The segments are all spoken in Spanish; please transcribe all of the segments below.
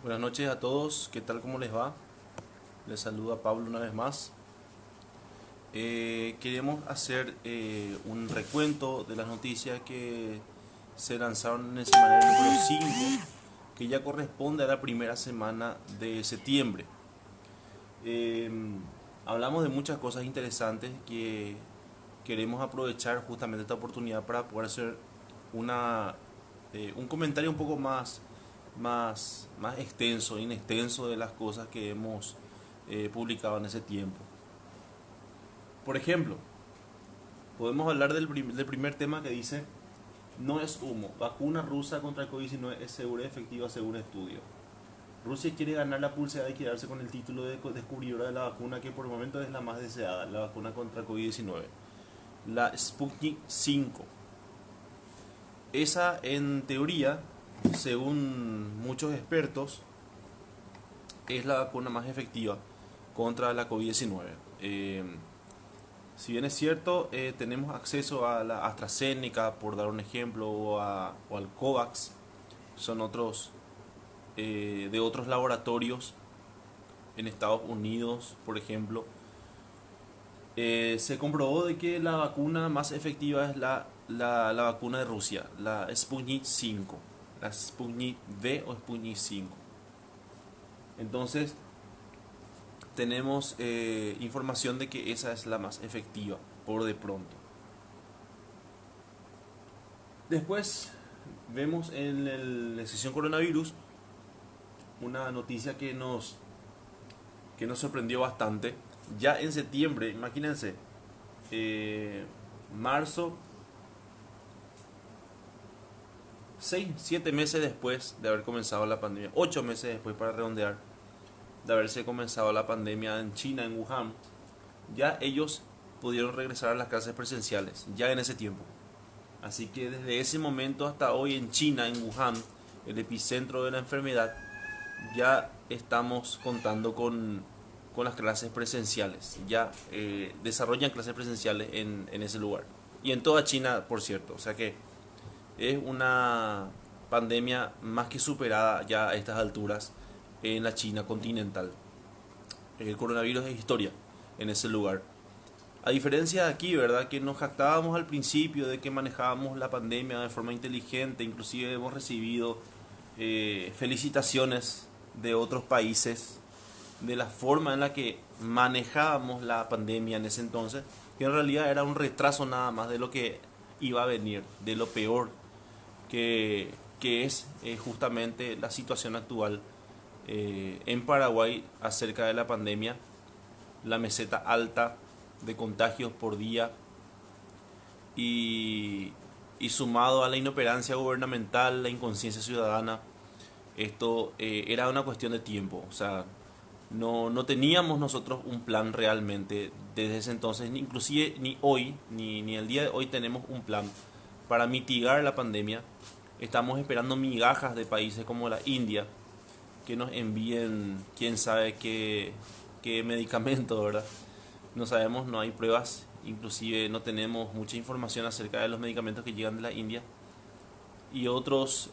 Buenas noches a todos, ¿qué tal? ¿Cómo les va? Les saluda Pablo una vez más. Queremos hacer un recuento de las noticias que se lanzaron en el semanario número 5, que ya corresponde a la primera semana de septiembre. Eh, Hablamos de muchas cosas interesantes que queremos aprovechar justamente esta oportunidad para poder hacer un comentario un poco más extenso, inextenso de las cosas que hemos publicado en ese tiempo. Por ejemplo, podemos hablar del primer tema que dice: no es humo, vacuna rusa contra el COVID-19 es segura y efectiva según estudio. Rusia quiere ganar la pulseada y quedarse con el título de descubridora de la vacuna que por el momento es la más deseada, la vacuna contra el COVID-19, la Sputnik 5. Esa, en teoría, según muchos expertos, es la vacuna más efectiva contra la COVID-19. Si bien es cierto, tenemos acceso a la AstraZeneca, por dar un ejemplo, o al COVAX, son otros de otros laboratorios en Estados Unidos, por ejemplo. Se comprobó de que la vacuna más efectiva es la vacuna de Rusia, la Sputnik 5, la Sputnik V o Sputnik 5. Entonces, tenemos información de que esa es la más efectiva, por de pronto. Después, vemos en la sección coronavirus una noticia que nos sorprendió bastante. Ya en septiembre, imagínense, marzo, 6 7 meses después de haber comenzado la pandemia, 8 meses después para redondear, de haberse comenzado la pandemia en China, en Wuhan, ya ellos pudieron regresar a las clases presenciales, ya en ese tiempo. Así que desde ese momento hasta hoy en China, en Wuhan, el epicentro de la enfermedad, ya estamos contando con las clases presenciales. Ya desarrollan clases presenciales en ese lugar. Y en toda China, por cierto. O sea que es una pandemia más que superada ya a estas alturas en la China continental. El coronavirus es historia en ese lugar. A diferencia de aquí, ¿verdad? Que nos jactábamos al principio de que manejábamos la pandemia de forma inteligente, inclusive hemos recibido felicitaciones de otros países de la forma en la que manejábamos la pandemia en ese entonces, que en realidad era un retraso nada más de lo que iba a venir, de lo peor que, que es justamente la situación actual en Paraguay acerca de la pandemia, la meseta alta de contagios por día y, y sumado a la inoperancia gubernamental, la inconsciencia ciudadana, esto era una cuestión de tiempo. O sea, no teníamos nosotros un plan realmente desde ese entonces, inclusive ni hoy, ni el día de hoy tenemos un plan para mitigar la pandemia. Estamos esperando migajas de países como la India que nos envíen quién sabe qué medicamento, ¿verdad? No sabemos, no hay pruebas, inclusive no tenemos mucha información acerca de los medicamentos que llegan de la India y otras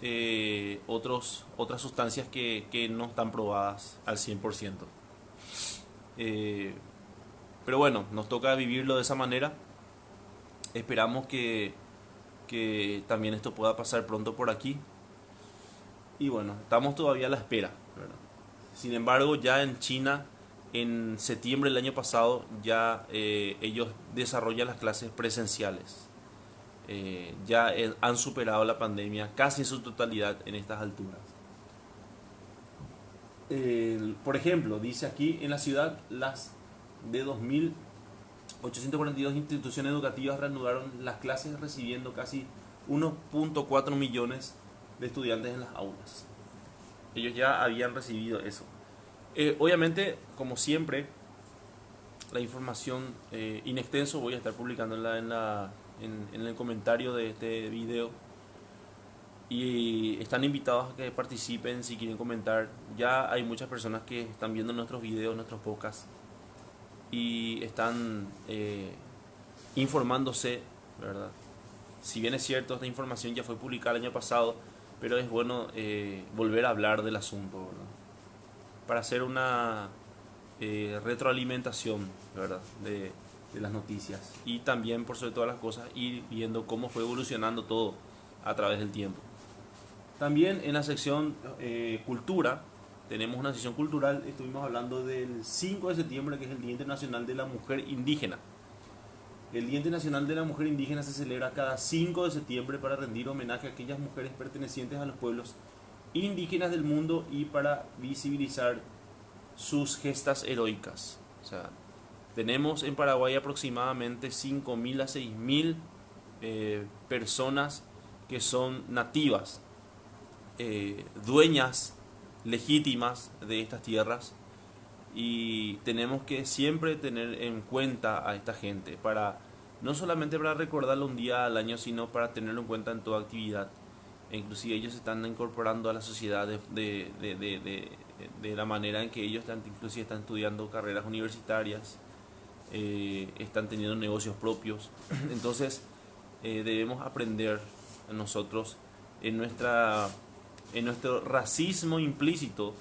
sustancias que no están probadas al 100%. Eh, pero bueno, nos toca vivirlo de esa manera. Esperamos que también esto pueda pasar pronto por aquí. Y bueno, estamos todavía a la espera, ¿verdad? Sin embargo, ya en China, en septiembre del año pasado, ya ellos desarrollan las clases presenciales. Ya han superado la pandemia casi en su totalidad en estas alturas. Por ejemplo, dice aquí en la ciudad, las de 2.842 instituciones educativas reanudaron las clases recibiendo casi 1.4 millones de estudiantes en las aulas. Ellos ya habían recibido eso. Obviamente, como siempre, la información in extenso voy a estar publicando en el comentario de este video. Y están invitados a que participen si quieren comentar. Ya hay muchas personas que están viendo nuestros videos, nuestros podcasts y están informándose, ¿verdad? Si bien es cierto, esta información ya fue publicada el año pasado, pero es bueno volver a hablar del asunto, ¿verdad? para hacer una retroalimentación, ¿verdad? De las noticias. Y también, por sobre todas las cosas, ir viendo cómo fue evolucionando todo a través del tiempo. También en la sección cultura, tenemos una sección cultural, estuvimos hablando del 5 de septiembre, que es el Día Internacional de la Mujer Indígena. El Día Internacional de la Mujer Indígena se celebra cada 5 de septiembre para rendir homenaje a aquellas mujeres pertenecientes a los pueblos indígenas del mundo y para visibilizar sus gestas heroicas. O sea, tenemos en Paraguay aproximadamente 5.000 a 6.000 personas que son nativas, dueñas legítimas de estas tierras, y tenemos que siempre tener en cuenta a esta gente, para no solamente para recordarlo un día al año, sino para tenerlo en cuenta en toda actividad. E inclusive ellos se están incorporando a la sociedad de la manera en que ellos inclusive están estudiando carreras universitarias, están teniendo negocios propios. Entonces debemos aprender nosotros en nuestro racismo implícito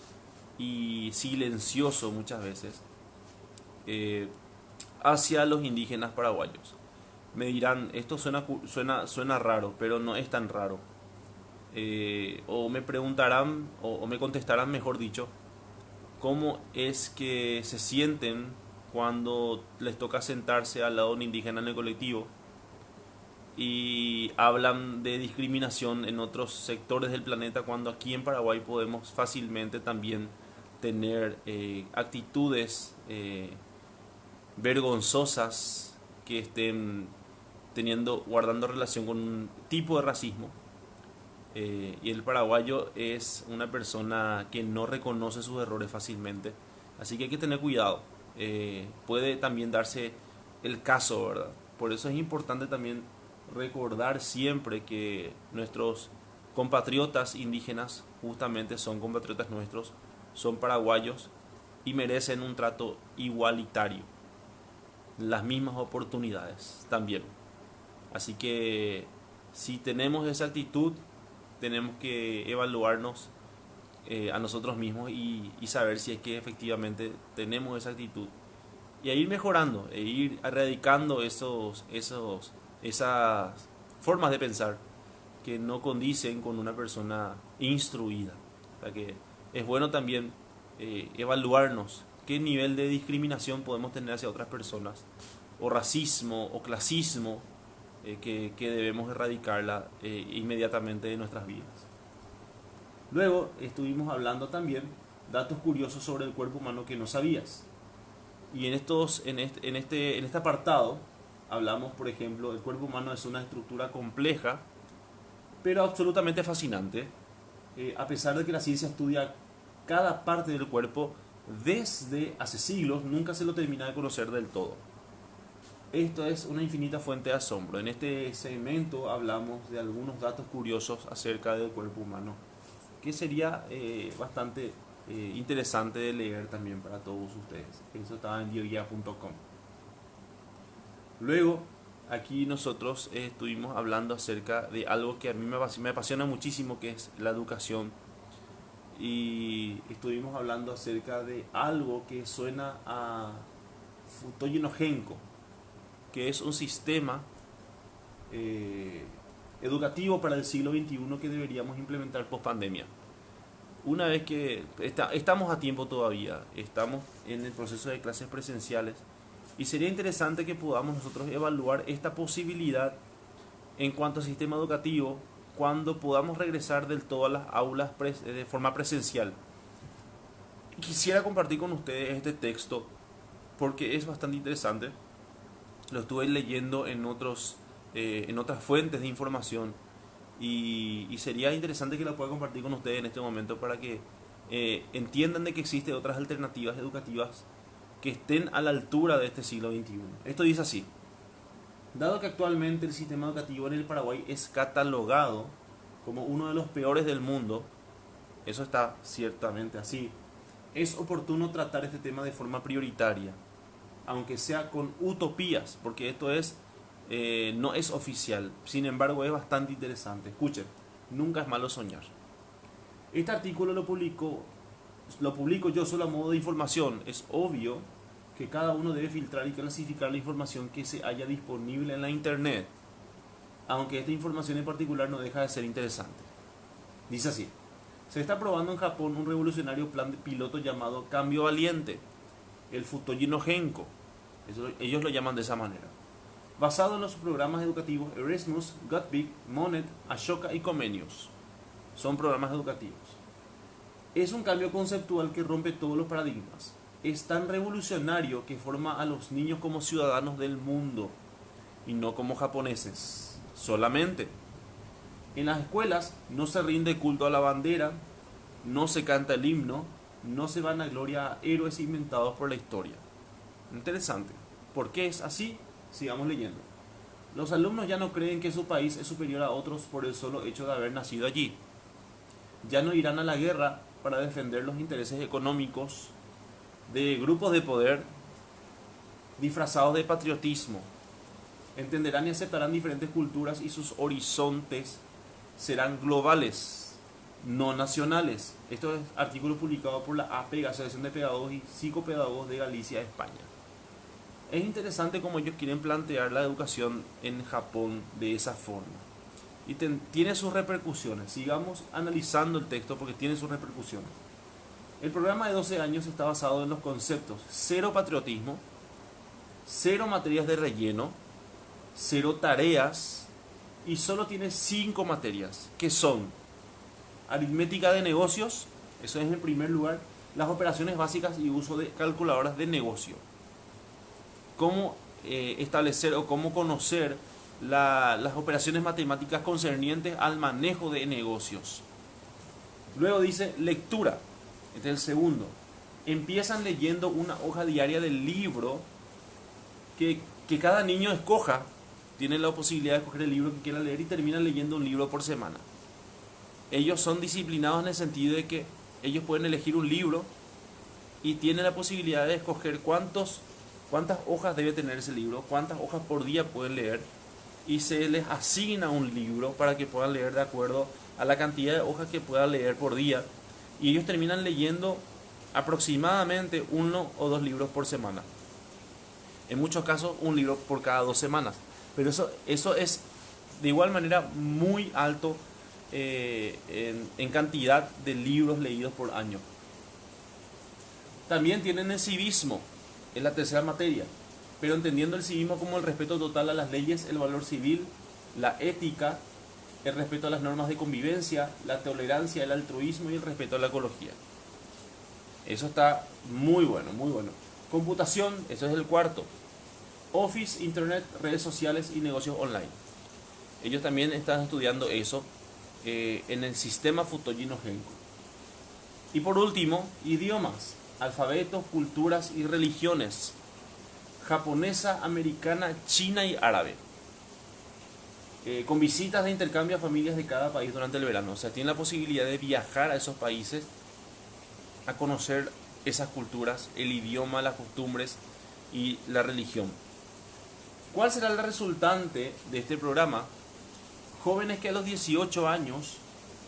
y silencioso muchas veces hacia los indígenas paraguayos. Me dirán, esto suena raro, pero no es tan raro. O me preguntarán, o me contestarán, mejor dicho, cómo es que se sienten cuando les toca sentarse al lado de un indígena en el colectivo y hablan de discriminación en otros sectores del planeta, cuando aquí en Paraguay podemos fácilmente también tener actitudes vergonzosas que estén guardando relación con un tipo de racismo. Y el paraguayo es una persona que no reconoce sus errores fácilmente, así que hay que tener cuidado. Puede también darse el caso, ¿verdad? Por eso es importante también recordar siempre que nuestros compatriotas indígenas justamente son compatriotas nuestros, son paraguayos y merecen un trato igualitario, las mismas oportunidades también. Así que si tenemos esa actitud, tenemos que evaluarnos a nosotros mismos y saber si es que efectivamente tenemos esa actitud, y a ir mejorando, e ir erradicando esas formas de pensar que no condicen con una persona instruida. O sea que es bueno también evaluarnos qué nivel de discriminación podemos tener hacia otras personas, o racismo o clasismo, que debemos erradicarla inmediatamente de nuestras vidas. Luego estuvimos hablando también datos curiosos sobre el cuerpo humano que no sabías. Y en este apartado hablamos, por ejemplo, el cuerpo humano es una estructura compleja, pero absolutamente fascinante. A pesar de que la ciencia estudia cada parte del cuerpo desde hace siglos, nunca se lo termina de conocer del todo. Esto es una infinita fuente de asombro. En este segmento hablamos de algunos datos curiosos acerca del cuerpo humano, que sería bastante interesante de leer también para todos ustedes. Eso estaba en bioguía.com. Luego, aquí nosotros estuvimos hablando acerca de algo que a mí me apasiona muchísimo, que es la educación. Y estuvimos hablando acerca de algo que suena a Futoshi no Genko, que es un sistema educativo para el siglo XXI que deberíamos implementar post pandemia. Una vez que estamos a tiempo todavía, estamos en el proceso de clases presenciales, y sería interesante que podamos nosotros evaluar esta posibilidad en cuanto al sistema educativo cuando podamos regresar del todo a las aulas de forma presencial. Quisiera compartir con ustedes este texto porque es bastante interesante. Lo estuve leyendo en otras fuentes de información, y sería interesante que lo pueda compartir con ustedes en este momento para que entiendan de que existen otras alternativas educativas que estén a la altura de este siglo XXI. Esto dice así: dado que actualmente el sistema educativo en el Paraguay es catalogado como uno de los peores del mundo, eso está ciertamente así, es oportuno tratar este tema de forma prioritaria, aunque sea con utopías, porque esto no es oficial. Sin embargo, es bastante interesante. Escuchen, nunca es malo soñar. Este artículo lo publicó lo publico yo solo a modo de información. Es obvio que cada uno debe filtrar y clasificar la información que se haya disponible en la internet, aunque esta información en particular no deja de ser interesante. Dice así: se está probando en Japón un revolucionario plan de piloto llamado Cambio Valiente, el Futoji no Genko, ellos lo llaman de esa manera, basado en los programas educativos Erasmus, Gatwick, Monet, Ashoka y Comenius. Son programas educativos. Es un cambio conceptual que rompe todos los paradigmas. Es tan revolucionario que forma a los niños como ciudadanos del mundo y no como japoneses solamente. En las escuelas no se rinde culto a la bandera, no se canta el himno, no se vanagloria a héroes inventados por la historia. Interesante. ¿Por qué es así? Sigamos leyendo. Los alumnos ya no creen que su país es superior a otros por el solo hecho de haber nacido allí. Ya no irán a la guerra para defender los intereses económicos de grupos de poder disfrazados de patriotismo. Entenderán y aceptarán diferentes culturas y sus horizontes serán globales, no nacionales. Esto es artículo publicado por la APEG, Asociación de Pedagogos y Psicopedagogos de Galicia, España. Es interesante cómo ellos quieren plantear la educación en Japón de esa forma. Y tiene sus repercusiones. Sigamos analizando el texto porque tiene sus repercusiones. El programa de 12 años está basado en los conceptos: cero patriotismo, cero materias de relleno, cero tareas, y solo tiene 5 materias, que son aritmética de negocios, eso es en primer lugar, las operaciones básicas y uso de calculadoras de negocio, cómo establecer o cómo conocer las operaciones matemáticas concernientes al manejo de negocios. Luego dice lectura, este es el segundo. Empiezan leyendo una hoja diaria del libro que cada niño escoja. Tienen la posibilidad de escoger el libro que quiera leer y terminan leyendo un libro por semana. Ellos son disciplinados en el sentido de que ellos pueden elegir un libro y tienen la posibilidad de escoger cuántas hojas debe tener ese libro, cuántas hojas por día pueden leer, y se les asigna un libro para que puedan leer de acuerdo a la cantidad de hojas que puedan leer por día, y ellos terminan leyendo aproximadamente 1 o 2 libros por semana. En muchos casos un libro por cada 2 semanas. Pero eso es de igual manera muy alto en cantidad de libros leídos por año. También tienen el civismo, es la tercera materia, pero entendiendo el civismo como el respeto total a las leyes, el valor civil, la ética, el respeto a las normas de convivencia, la tolerancia, el altruismo y el respeto a la ecología. Eso está muy bueno, muy bueno. Computación, eso es el cuarto. Office, Internet, redes sociales y negocios online. Ellos también están estudiando eso en el sistema Futoji no Genko. Y por último, idiomas, alfabetos, culturas y religiones: japonesa, americana, china y árabe. Con visitas de intercambio a familias de cada país durante el verano. O sea, tienen la posibilidad de viajar a esos países a conocer esas culturas, el idioma, las costumbres y la religión. ¿Cuál será el resultante de este programa? Jóvenes que a los 18 años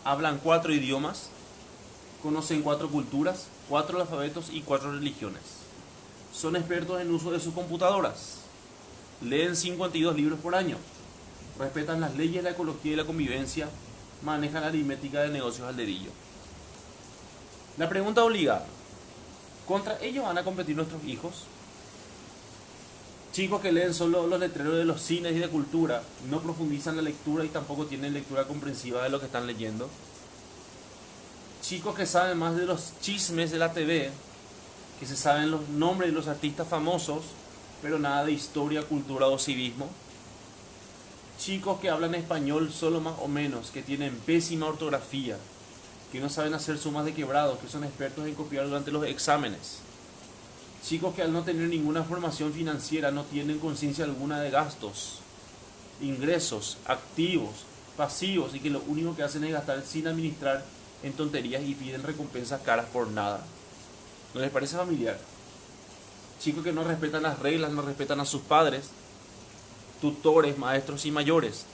hablan 4 idiomas, conocen 4 culturas, 4 alfabetos y 4 religiones. Son expertos en uso de sus computadoras. Leen 52 libros por año. Respetan las leyes de la ecología y la convivencia. Manejan la aritmética de negocios al dedillo. La pregunta obligada: ¿contra ellos van a competir nuestros hijos? Chicos que leen solo los letreros de los cines y de cultura, no profundizan la lectura y tampoco tienen lectura comprensiva de lo que están leyendo. Chicos que saben más de los chismes de la TV, que se saben los nombres de los artistas famosos, pero nada de historia, cultura o civismo. Chicos que hablan español solo más o menos, que tienen pésima ortografía, que no saben hacer sumas de quebrados, que son expertos en copiar durante los exámenes. Chicos que al no tener ninguna formación financiera no tienen conciencia alguna de gastos, ingresos, activos, pasivos, y que lo único que hacen es gastar sin administrar en tonterías y piden recompensas caras por nada. ¿No les parece familiar? Chicos que no respetan las reglas, no respetan a sus padres, tutores, maestros y mayores.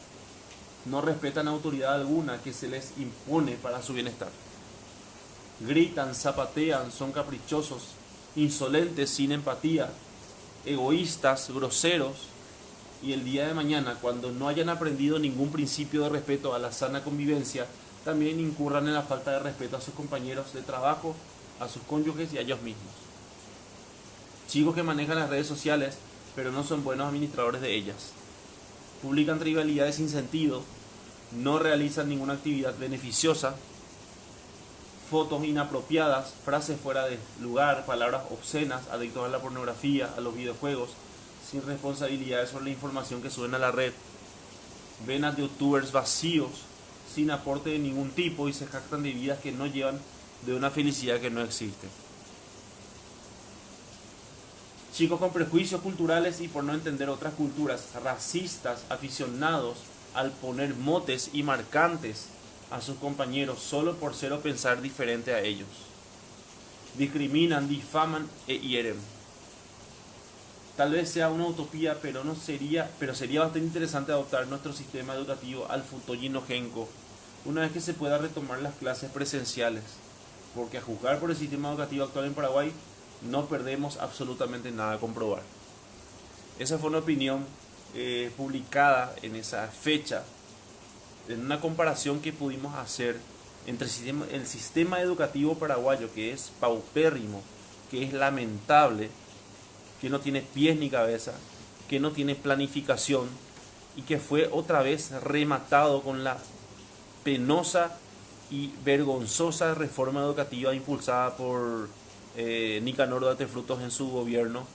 No respetan autoridad alguna que se les impone para su bienestar. gritan, zapatean, son caprichosos, insolentes, sin empatía, egoístas, groseros, y el día de mañana, cuando no hayan aprendido ningún principio de respeto a la sana convivencia, también incurran en la falta de respeto a sus compañeros de trabajo, a sus cónyuges y a ellos mismos. Chicos que manejan las redes sociales, pero no son buenos administradores de ellas. Publican trivialidades sin sentido, no realizan ninguna actividad beneficiosa, fotos inapropiadas, frases fuera de lugar, palabras obscenas, adictos a la pornografía, a los videojuegos, sin responsabilidades sobre la información que suben a la red, ven a youtubers vacíos, sin aporte de ningún tipo y se jactan de vidas que no llevan de una felicidad que no existe. Chicos con prejuicios culturales y por no entender otras culturas, racistas, aficionados al poner motes y marcantes a sus compañeros solo por ser o pensar diferente a ellos. Discriminan, difaman e hieren. Tal vez sea una utopía, pero sería bastante interesante adoptar nuestro sistema educativo al Futoyi no Genko una vez que se pueda retomar las clases presenciales, porque a juzgar por el sistema educativo actual en Paraguay no perdemos absolutamente nada a comprobar. Esa fue una opinión publicada en esa fecha, en una comparación que pudimos hacer entre el sistema educativo paraguayo, que es paupérrimo, que es lamentable, que no tiene pies ni cabeza, que no tiene planificación y que fue otra vez rematado con la penosa y vergonzosa reforma educativa impulsada por Nicanor Datefrutos en su gobierno,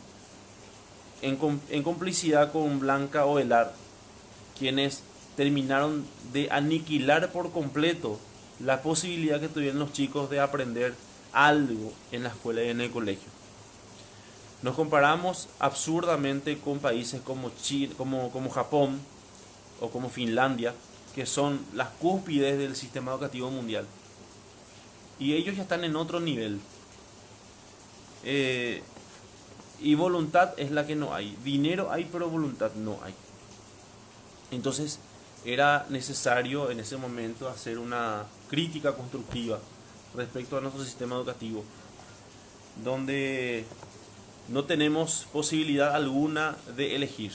en complicidad con Blanca Ovelar, quienes terminaron de aniquilar por completo la posibilidad que tuvieron los chicos de aprender algo en la escuela y en el colegio. Nos comparamos absurdamente con países como Chile, como Japón o como Finlandia, que son las cúspides del sistema educativo mundial. Y ellos ya están en otro nivel. Y voluntad es la que no hay. Dinero hay, pero voluntad no hay. Entonces era necesario en ese momento hacer una crítica constructiva respecto a nuestro sistema educativo, donde no tenemos posibilidad alguna de elegir.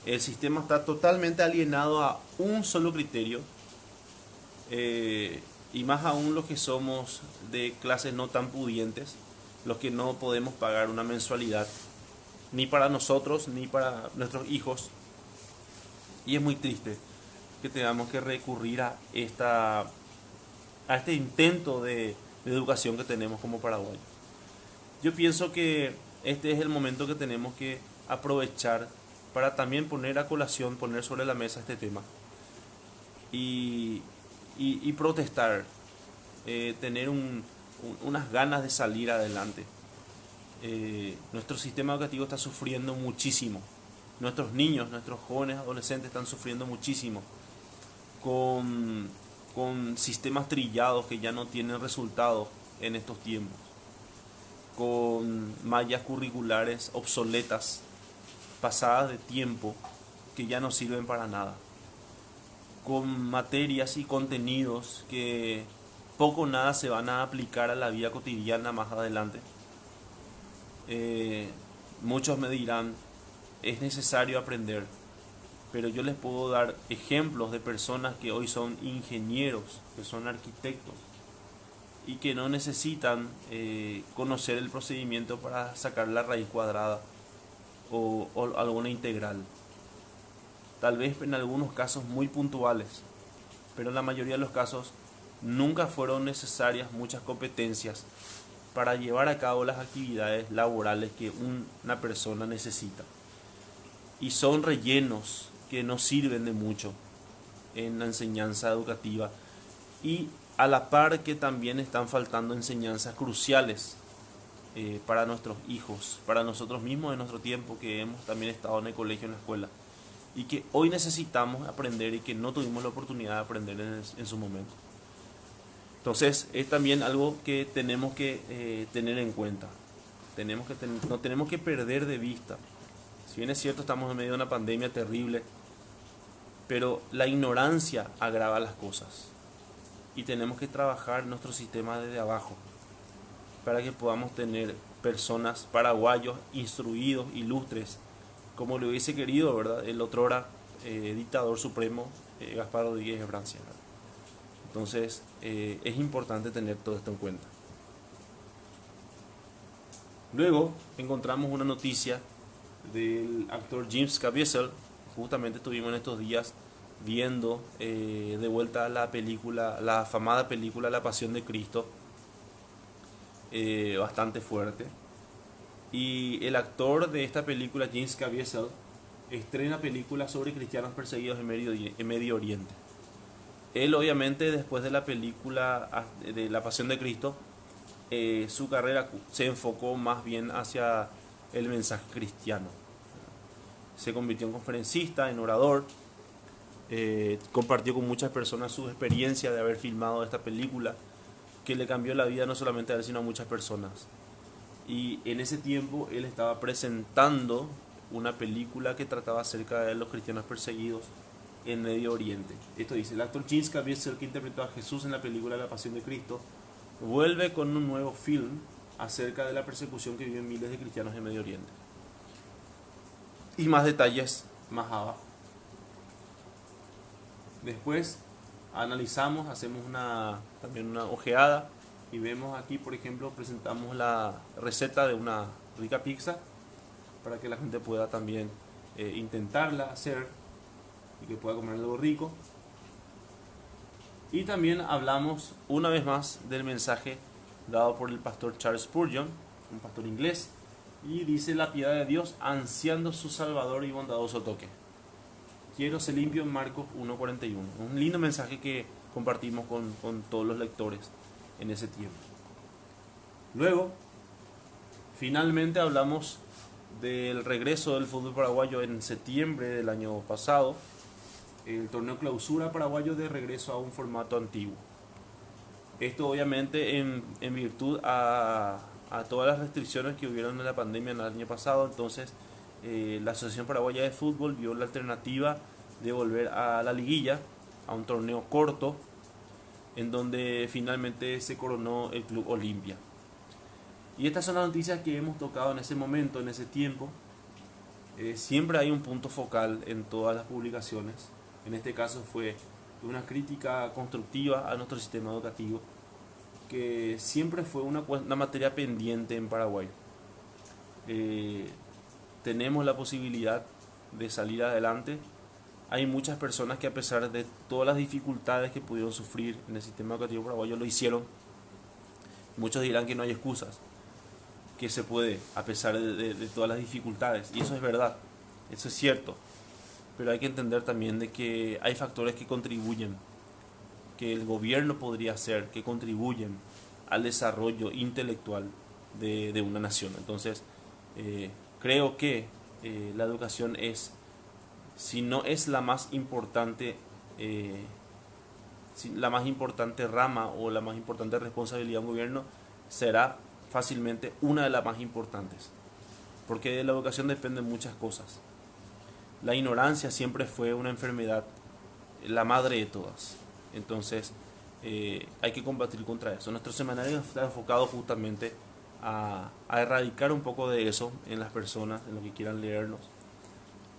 El sistema está totalmente alienado a un solo criterio, y más aún los que somos de clases no tan pudientes, los que no podemos pagar una mensualidad, ni para nosotros ni para nuestros hijos. Y es muy triste que tengamos que recurrir a este intento de educación que tenemos como Paraguay. Yo pienso que este es el momento que tenemos que aprovechar para también poner a colación, poner sobre la mesa este tema y protestar, tener unas ganas de salir adelante. Nuestro sistema educativo está sufriendo muchísimo. Nuestros niños, nuestros jóvenes adolescentes están sufriendo muchísimo con sistemas trillados que ya no tienen resultados en estos tiempos, con mallas curriculares obsoletas, pasadas de tiempo, que ya no sirven para nada, con materias y contenidos que poco o nada se van a aplicar a la vida cotidiana más adelante. Muchos me dirán, es necesario aprender, pero yo les puedo dar ejemplos de personas que hoy son ingenieros, que son arquitectos y que no necesitan conocer el procedimiento para sacar la raíz cuadrada o alguna integral. Tal vez en algunos casos muy puntuales, pero en la mayoría de los casos nunca fueron necesarias muchas competencias para llevar a cabo las actividades laborales que una persona necesita. Y son rellenos que no sirven de mucho en la enseñanza educativa, y a la par que también están faltando enseñanzas cruciales para nuestros hijos, para nosotros mismos en nuestro tiempo, que hemos también estado en el colegio, en la escuela, y que hoy necesitamos aprender y que no tuvimos la oportunidad de aprender en su momento. Entonces es también algo que tenemos que tener en cuenta. No tenemos que perder de vista. Si bien es cierto, estamos en medio de una pandemia terrible, pero la ignorancia agrava las cosas. y tenemos que trabajar nuestro sistema desde abajo para que podamos tener personas paraguayos instruidos, ilustres, como lo hubiese querido, ¿verdad? El otrora dictador supremo Gaspar Rodríguez de Francia, ¿verdad? Entonces es importante tener todo esto en cuenta. Luego encontramos una noticia del actor James Caviezel. Justamente estuvimos en estos días viendo de vuelta la película, la afamada película La Pasión de Cristo, bastante fuerte. Y el actor de esta película, James Caviezel, estrena películas sobre cristianos perseguidos en Medio Oriente. Él obviamente después de la película de La Pasión de Cristo, su carrera se enfocó más bien hacia el mensaje cristiano. Se convirtió en conferencista, en orador, compartió con muchas personas su experiencia de haber filmado esta película, que le cambió la vida no solamente a él, sino a muchas personas. Y en ese tiempo él estaba presentando una película que trataba acerca de los cristianos perseguidos en Medio Oriente. Esto dice: el actor James Caviezel, que interpretó a Jesús en la película La Pasión de Cristo, vuelve con un nuevo film acerca de la persecución que viven miles de cristianos en Medio Oriente. Y más detalles más abajo. Después analizamos, hacemos también una ojeada y vemos aquí, por ejemplo, presentamos la receta de una rica pizza para que la gente pueda también intentarla hacer y que pueda comer algo rico. Y también hablamos una vez más del mensaje dado por el pastor Charles Spurgeon, un pastor inglés, y dice: la piedad de Dios ansiando su salvador y bondadoso toque. Quiero ser limpio en Marcos 1:41. Un lindo mensaje que compartimos con todos los lectores en ese tiempo. Luego, finalmente hablamos del regreso del fútbol paraguayo en septiembre del año pasado. El torneo clausura paraguayo de regreso a un formato antiguo. Esto obviamente en virtud a todas las restricciones que hubieron en la pandemia en el año pasado. Entonces la Asociación Paraguaya de Fútbol vio la alternativa de volver a la liguilla, a un torneo corto, en donde finalmente se coronó el Club Olimpia. Y estas son las noticias que hemos tocado en ese momento, en ese tiempo. Siempre hay un punto focal en todas las publicaciones. En este caso fue una crítica constructiva a nuestro sistema educativo, que siempre fue una materia pendiente en Paraguay. Tenemos la posibilidad de salir adelante. Hay muchas personas que, a pesar de todas las dificultades que pudieron sufrir en el sistema educativo paraguayo, lo hicieron. Muchos dirán que no hay excusas, que se puede a pesar de todas las dificultades, y eso es verdad, eso es cierto. Pero hay que entender también de que hay factores que contribuyen, que el gobierno podría hacer, que contribuyen al desarrollo intelectual de una nación. Entonces, creo que la educación es, si no es la más importante, la más importante rama o la más importante responsabilidad de un gobierno, será fácilmente una de las más importantes, porque de la educación dependen muchas cosas. La ignorancia siempre fue una enfermedad, la madre de todas. Entonces hay que combatir contra eso. Nuestro semanario está enfocado justamente a erradicar un poco de eso en las personas, en los que quieran leernos.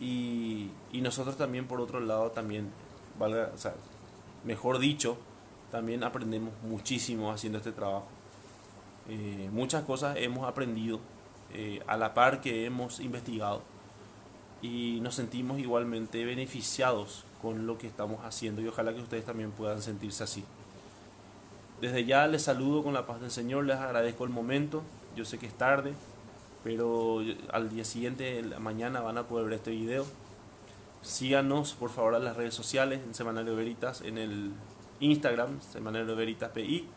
Y nosotros también, por otro lado, también, mejor dicho, también aprendemos muchísimo haciendo este trabajo. Muchas cosas hemos aprendido a la par que hemos investigado, y nos sentimos igualmente beneficiados con lo que estamos haciendo, y ojalá que ustedes también puedan sentirse así. Desde ya les saludo con la paz del Señor, les agradezco el momento. Yo sé que es tarde, pero al día siguiente, mañana, van a poder ver este video. Síganos por favor a las redes sociales, en Semanario Veritas, en el Instagram, Semanario Veritas PI,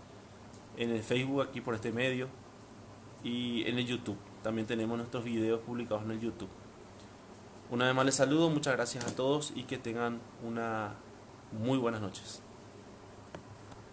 en el Facebook aquí por este medio, y en el YouTube. También tenemos nuestros videos publicados en el YouTube. Una vez más les saludo, muchas gracias a todos y que tengan una muy buenas noches.